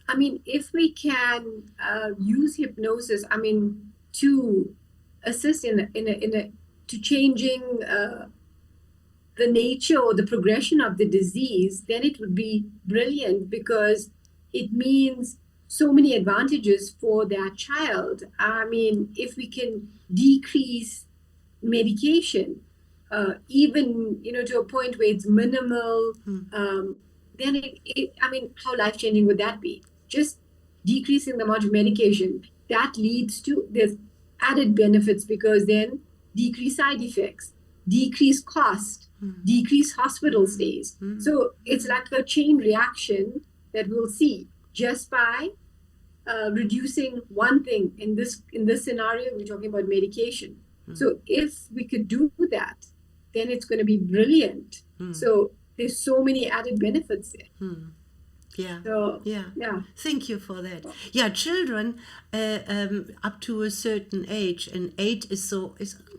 I mean, if we can use hypnosis, I mean, to assist to changing the nature or the progression of the disease, then it would be brilliant, because it means so many advantages for that child. I mean, if we can decrease medication, even to a point where it's minimal, then I mean, how life-changing would that be? Just decreasing the amount of medication, that leads to there's added benefits, because then decrease side effects, decrease cost, decrease hospital stays. So it's like a chain reaction that we'll see just by reducing one thing. In this scenario, we're talking about medication. So if we could do that, then it's going to be brilliant. So there's so many added benefits there. Yeah. So, yeah. Thank you for that. Yeah, children up to a certain age, and 8 is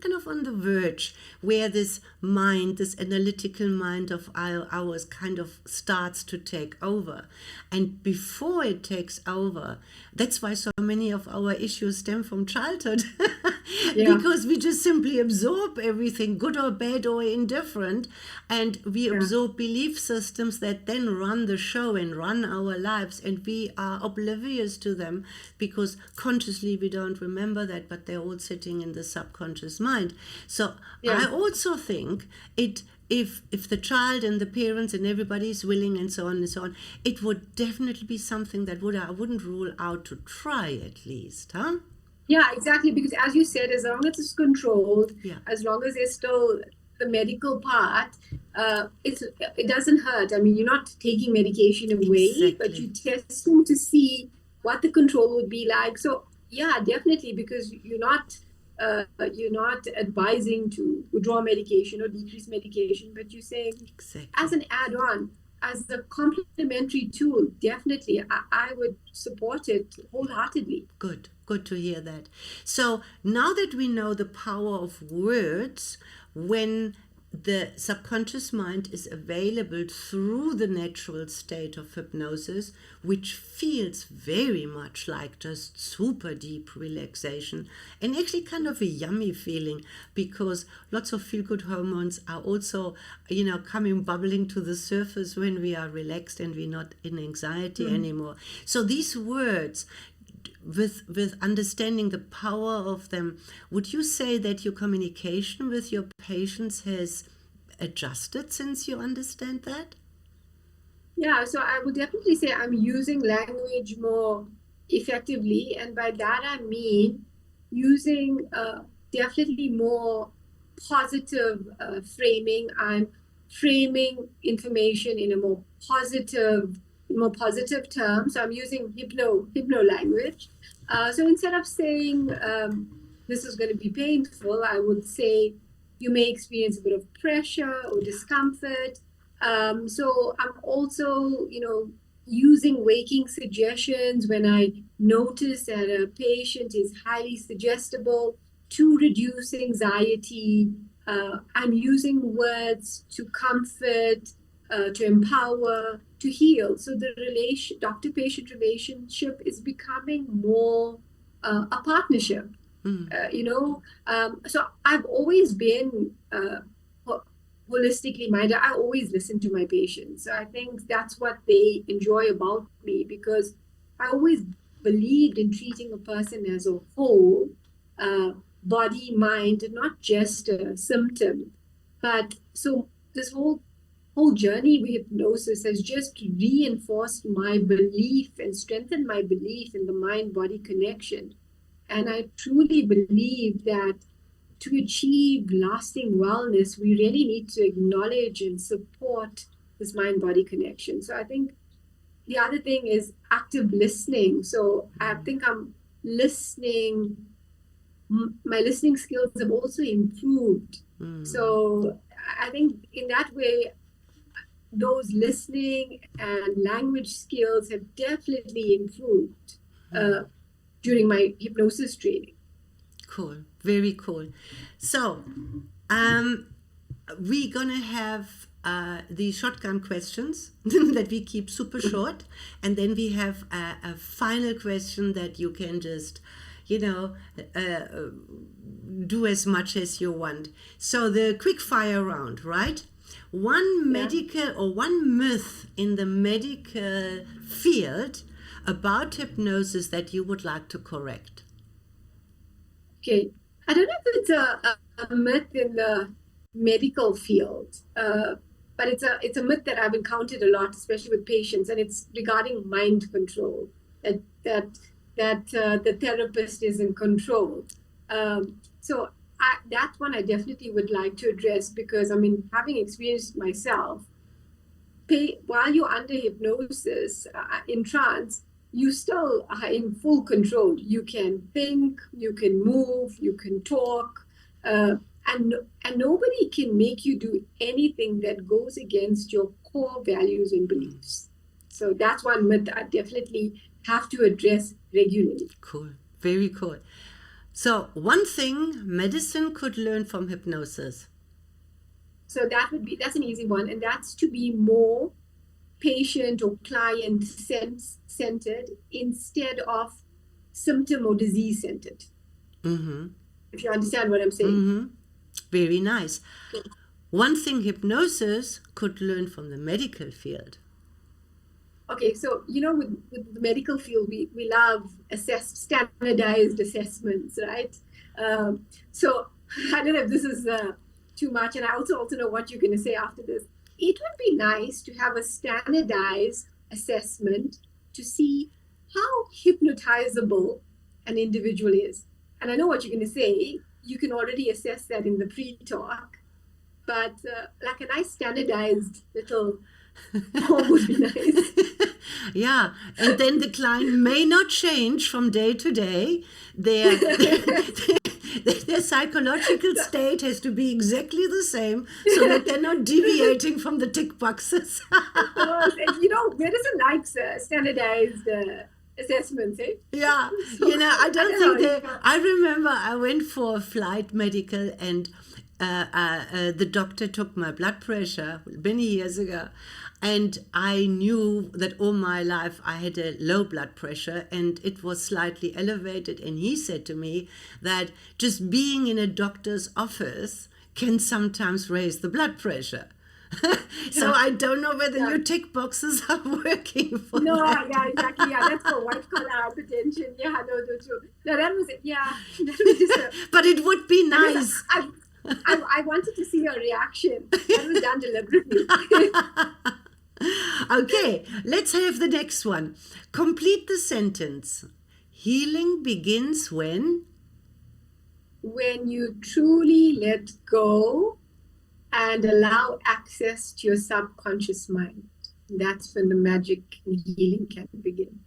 kind of on the verge where this mind, this analytical mind of ours kind of starts to take over. And before it takes over, that's why so many of our issues stem from childhood. Because we just simply absorb everything, good or bad or indifferent, and we absorb belief systems that then run the show and run our lives, and we are oblivious to them because consciously we don't remember that, but they're all sitting in the subconscious mind. So I also think if the child and the parents and everybody is willing and so on, it would definitely be something that I wouldn't rule out to try at least, huh? Yeah, exactly. Because as you said, as long as it's controlled, as long as there's still the medical part, it doesn't hurt. I mean, you're not taking medication away, but you're testing to see what the control would be like. So yeah, definitely, because you're not advising to withdraw medication or decrease medication, but you're saying as an add-on, as a complementary tool, definitely, I would support it wholeheartedly. Good to hear that. So now that we know the power of words, when the subconscious mind is available through the natural state of hypnosis, which feels very much like just super deep relaxation, and actually kind of a yummy feeling, because lots of feel-good hormones are also, coming bubbling to the surface when we are relaxed and we're not in anxiety anymore. So these words, with understanding the power of them, would you say that your communication with your patients has adjusted since you understand that? Yeah, so I would definitely say I'm using language more effectively, and by that I mean using definitely more positive framing. I'm framing information in a more positive more positive terms. So I'm using hypno language. So instead of saying this is going to be painful, I would say you may experience a bit of pressure or discomfort. So I'm also, using waking suggestions when I notice that a patient is highly suggestible to reduce anxiety. I'm using words to comfort, to empower, to heal. So the doctor-patient relationship is becoming more a partnership. So I've always been holistically minded. I always listen to my patients. So I think that's what they enjoy about me, because I always believed in treating a person as a whole, body, mind, not just a symptom. But so this whole journey with hypnosis has just reinforced my belief and strengthened my belief in the mind-body connection. And I truly believe that to achieve lasting wellness, we really need to acknowledge and support this mind-body connection. So I think the other thing is active listening. So I think I'm listening. My listening skills have also improved. So I think in that way, those listening and language skills have definitely improved during my hypnosis training. Cool. Very cool. So, we're going to have the shotgun questions that we keep super short. And then we have a final question that you can just, do as much as you want. So the quick fire round, right? One medical or one myth in the medical field about hypnosis that you would like to correct. Okay. I don't know if it's a myth in the medical field, but it's a myth that I've encountered a lot, especially with patients, and it's regarding mind control, that the therapist is in control. So that one I definitely would like to address, because having experienced myself, while you're under hypnosis, in trance, you still are in full control. You can think, you can move, you can talk, and nobody can make you do anything that goes against your core values and beliefs. So that's one myth I definitely have to address regularly. Cool. Very cool. So one thing medicine could learn from hypnosis. So that's an easy one, and that's to be more patient or client centered instead of symptom or disease centered. If you understand what I'm saying. Very nice. One thing hypnosis could learn from the medical field. Okay, so with the medical field, we love standardized assessments, right? So I don't know if this is too much, and I also know what you're going to say after this. It would be nice to have a standardized assessment to see how hypnotizable an individual is. And I know what you're going to say. You can already assess that in the pre-talk, but like a nice standardized little form would be nice. Yeah, and then the client may not change from day to day. Their psychological state has to be exactly the same, so that they're not deviating from the tick boxes. And medicine likes standardized assessments, eh? Yeah, I don't think I remember I went for a flight medical, and the doctor took my blood pressure many years ago, and I knew that all my life I had a low blood pressure and it was slightly elevated, and he said to me that just being in a doctor's office can sometimes raise the blood pressure. So I don't know whether your tick boxes are working for that. Yeah, exactly. Yeah, that's for white collar hypertension. Yeah, no, that was it. Yeah, that was just but it would be nice. I wanted to see your reaction. That was done deliberately. Okay, let's have the next one. Complete the sentence. Healing begins when? When you truly let go and allow access to your subconscious mind. That's when the magic and healing can begin.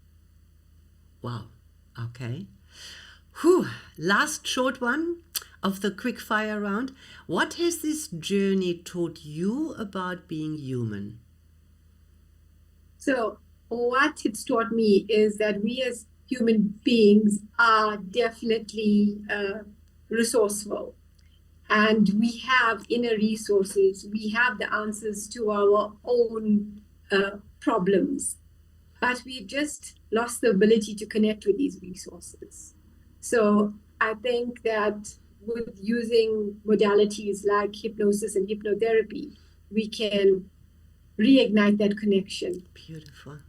Wow. Okay. Whew. Last short one of the quick fire round. What has this journey taught you about being human? So, what it's taught me is that we as human beings are definitely resourceful, and we have inner resources. We have the answers to our own problems, but we've just lost the ability to connect with these resources. So, I think that with using modalities like hypnosis and hypnotherapy, we can reignite that connection. Beautiful.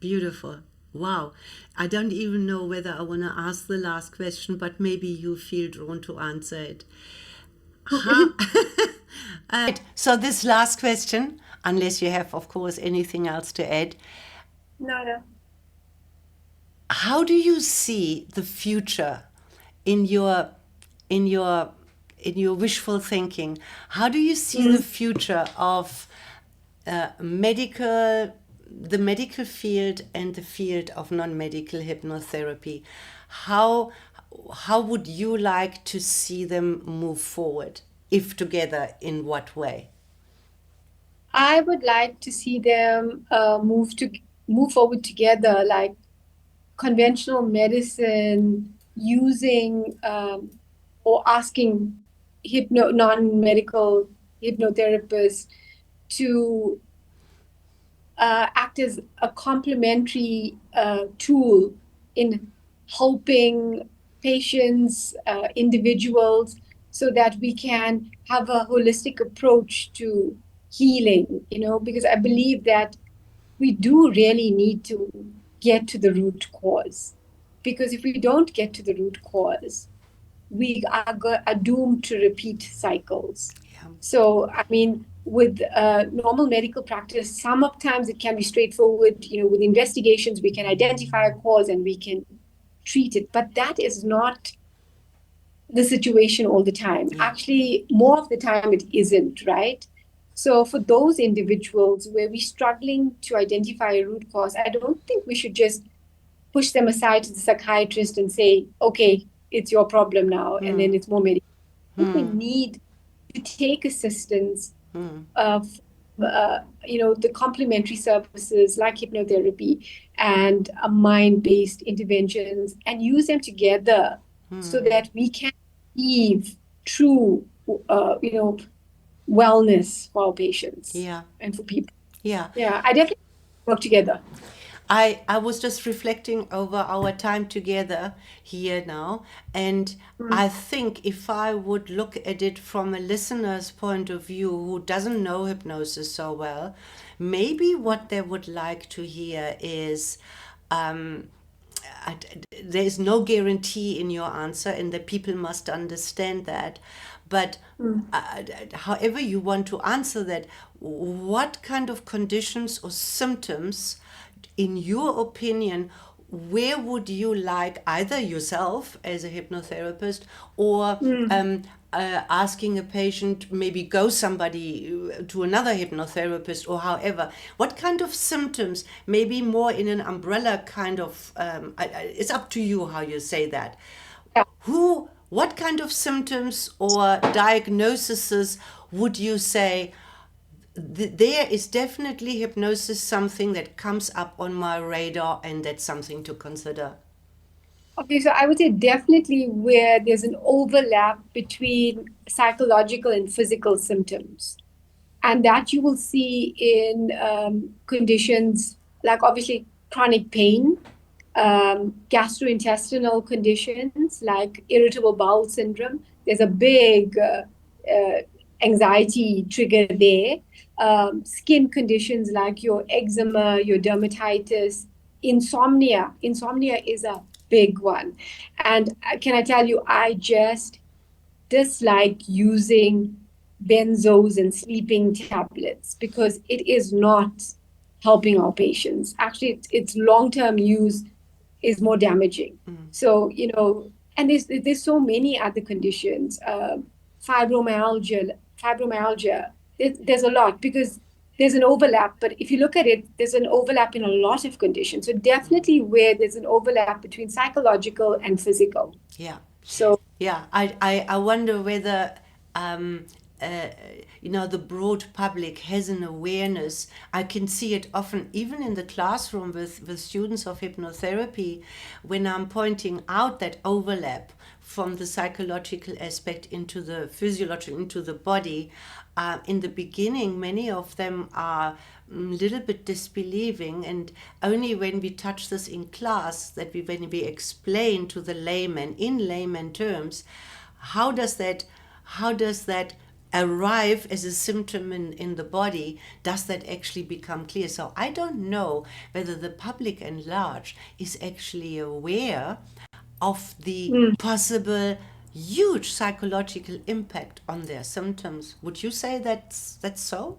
Beautiful. Wow. I don't even know whether I want to ask the last question, but maybe you feel drawn to answer it. How, so this last question, unless you have, of course, anything else to add, No, no. how do you see the future in your in your in your wishful thinking? How do you see the future of medical the medical field and the field of non-medical hypnotherapy? how how would you like to see them move forward, if together, in what way? I would like to see them move forward together, like conventional medicine using or asking non-medical hypnotherapists to act as a complementary tool in helping patients, individuals, so that we can have a holistic approach to healing, because I believe that we do really need to get to the root cause. Because if we don't get to the root cause, we are doomed to repeat cycles. Yeah. So, I mean, with normal medical practice, sometimes it can be straightforward. With investigations, we can identify a cause and we can treat it. But that is not the situation all the time. Yeah. Actually, more of the time, it isn't, right? So, for those individuals where we're struggling to identify a root cause, I don't think we should just push them aside to the psychiatrist and say, okay, it's your problem now, and then it's more medical. I think we need to take assistance of, the complementary services like hypnotherapy and mind-based interventions, and use them together so that we can achieve true, wellness for our patients Yeah. and for people. Yeah. Yeah, I definitely work together. I was just reflecting over our time together here now, and I think if I would look at it from a listener's point of view who doesn't know hypnosis so well, maybe what they would like to hear is um, there is no guarantee in your answer, and the people must understand that. But however you want to answer that, what kind of conditions or symptoms, in your opinion, where would you like either yourself as a hypnotherapist, or asking a patient maybe go somebody to another hypnotherapist, or however, what kind of symptoms, maybe more in an umbrella kind of, it's up to you how you say that, Yeah. what kind of symptoms or diagnoses would you say, there is definitely hypnosis something that comes up on my radar and that's something to consider? Okay, so I would say definitely where there's an overlap between psychological and physical symptoms. And that you will see in conditions like obviously chronic pain, gastrointestinal conditions like irritable bowel syndrome. There's a big uh, anxiety trigger there. Skin conditions like your eczema, your dermatitis, insomnia. Insomnia is a big one. And can I tell you, I just dislike using benzos and sleeping tablets because it is not helping our patients. Actually, it's long-term use is more damaging. So, and there's so many other conditions, fibromyalgia. There's a lot because there's an overlap, but if you look at it, there's an overlap in a lot of conditions. So definitely where there's an overlap between psychological and physical. Yeah. So Yeah, I wonder whether, um, uh, the broad public has an awareness. I can see it often, even in the classroom with students of hypnotherapy, when I'm pointing out that overlap from the psychological aspect into the physiological, into the body. In the beginning, many of them are a little bit disbelieving, and only when we touch this in class, when we explain to the layman in layman terms, how does that how does that arrive as a symptom in the body, does that actually become clear? So I don't know whether the public at large is actually aware of the mm. possible huge psychological impact on their symptoms. Would you say that's so?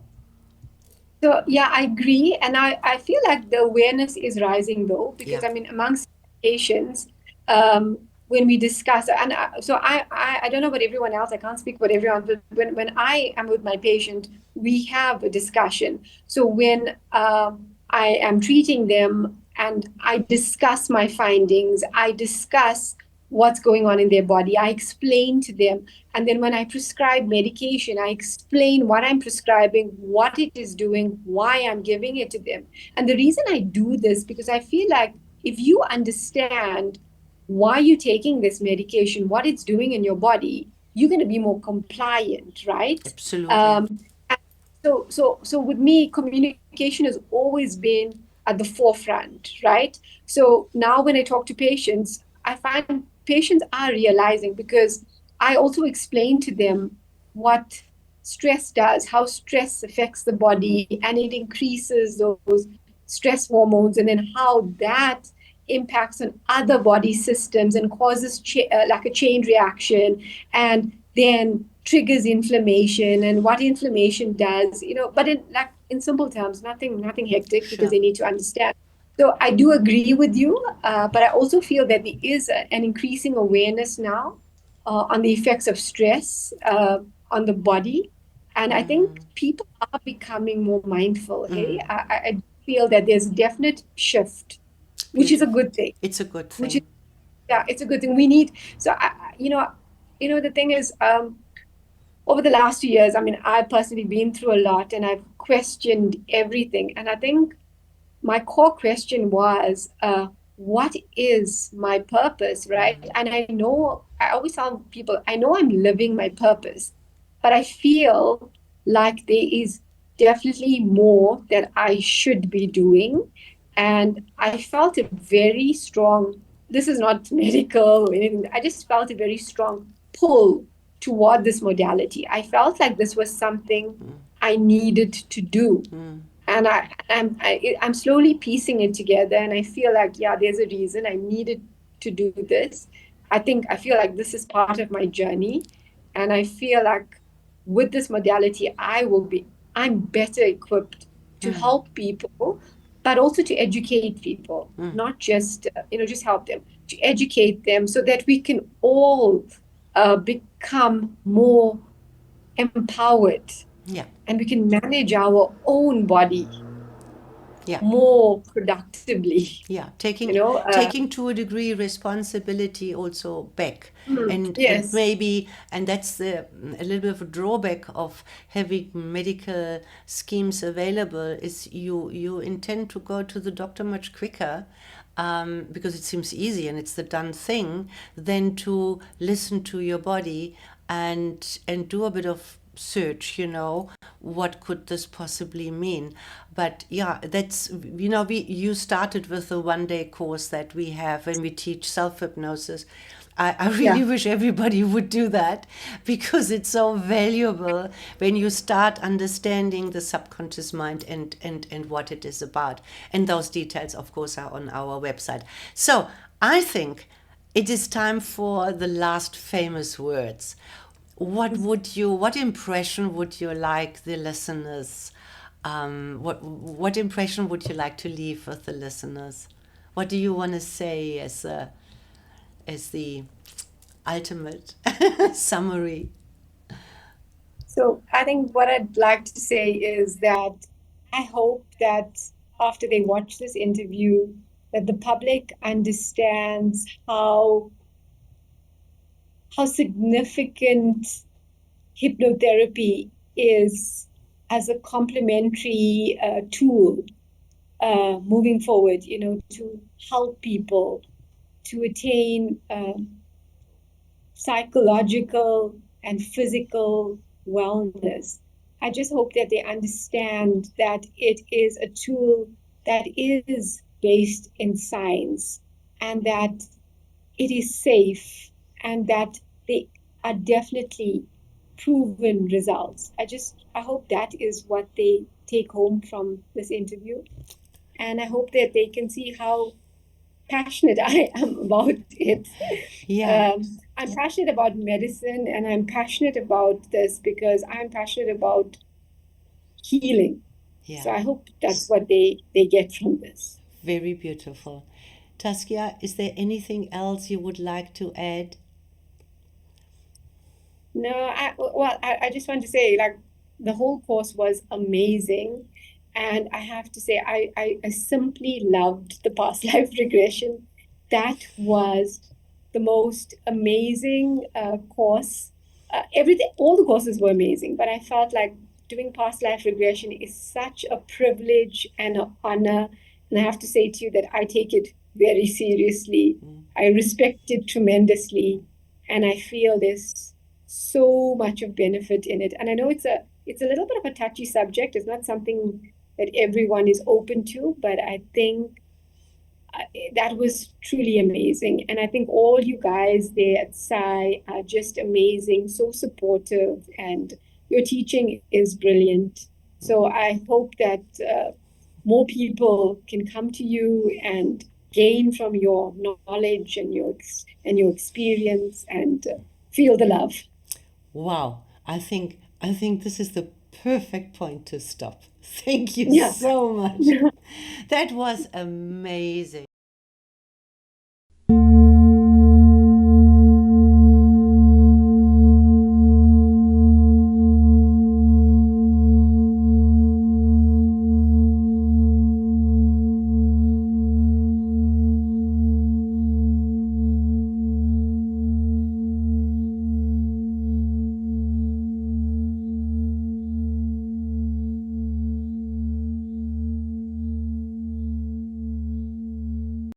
So yeah, I agree, and I feel like the awareness is rising though, because Yeah. I mean amongst patients, when we discuss, and I don't know about everyone else. I can't speak about everyone, but when I am with my patient, we have a discussion. So when I am treating them and I discuss my findings, I discuss what's going on in their body. I explain to them, and then when I prescribe medication, I explain what I'm prescribing, what it is doing, why I'm giving it to them. And the reason I do this, because I feel like if you understand why you're taking this medication, what it's doing in your body, you're going to be more compliant, right? Absolutely. And so with me, communication has always been at the forefront, right? So now when I talk to patients, I find patients are realizing, because I also explain to them what stress does, how stress affects the body, and it increases those stress hormones, and then how that impacts on other body systems and causes like a chain reaction, and then triggers inflammation, and what inflammation does, but in simple terms, nothing hectic, because Sure. they need to understand. So I do agree with you, but I also feel that there is an increasing awareness now on the effects of stress on the body. And I think people are becoming more mindful. Hey, I feel that there's a definite shift, which is a Beautiful. good thing. It's a good Which is, thing. yeah, it's a good thing. We need, so the thing is, over the last 2 years, I mean, I've personally been through a lot, and I've questioned everything. And I think my core question was, what is my purpose, right? And I know, I always tell people, I know I'm living my purpose, but I feel like there is definitely more that I should be doing. And I felt a very strong, this is not medical or anything, I just felt a very strong pull toward this modality. I felt like this was something I needed to do, and I'm slowly piecing it together, and I feel like, yeah, there's a reason I needed to do this. I feel like this is part of my journey, and I feel like with this modality I'm better equipped to help people, but also to educate people, not just just help them, to educate them, so that we can all become more empowered, Yeah. and we can manage our own body Yeah. more productively. Yeah, You taking know, taking to a degree responsibility also back, and yes. maybe, and that's a little bit of a drawback of having medical schemes available, is you intend to go to the doctor much quicker, because it seems easy and it's the done thing, than to listen to your body and do a bit of search, what could this possibly mean. But yeah, that's, you started with the 1 day course that we have when we teach self-hypnosis. I really Yeah. wish everybody would do that, because it's so valuable when you start understanding the subconscious mind and what it is about. And those details, of course, are on our website. So I think it is time for the last famous words. What impression would you like the listeners, what impression would you like to leave with the listeners? What do you want to say as the ultimate summary? So I think what I'd like to say is that I hope that after they watch this interview, that the public understands how significant hypnotherapy is as a complementary tool moving forward, to help people to attain psychological and physical wellness. I just hope that they understand that it is a tool that is based in science and that it is safe and that they are definitely proven results. I hope that is what they take home from this interview. And I hope that they can see how passionate I am about it. Yeah, I'm passionate about medicine and I'm passionate about this because I'm passionate about healing. yeah, So I hope that's what they get from this. very beautiful. Taskia, is there anything else you would like to add? No, I just want to say, like, the whole course was amazing. And I have to say, I simply loved the past life regression. That was the most amazing course. Everything, all the courses were amazing, but I felt like doing past life regression is such a privilege and an honor. And I have to say to you that I take it very seriously. I respect it tremendously, and I feel there's so much of benefit in it. And I know it's a little bit of a touchy subject. It's not something that everyone is open to, but I think that was truly amazing. And I think all you guys there at SAI are just amazing, so supportive, and your teaching is brilliant. So I hope that more people can come to you and gain from your knowledge and your experience and feel the love. Wow, I think this is the perfect point to stop. Thank you Yeah. so much. That was amazing.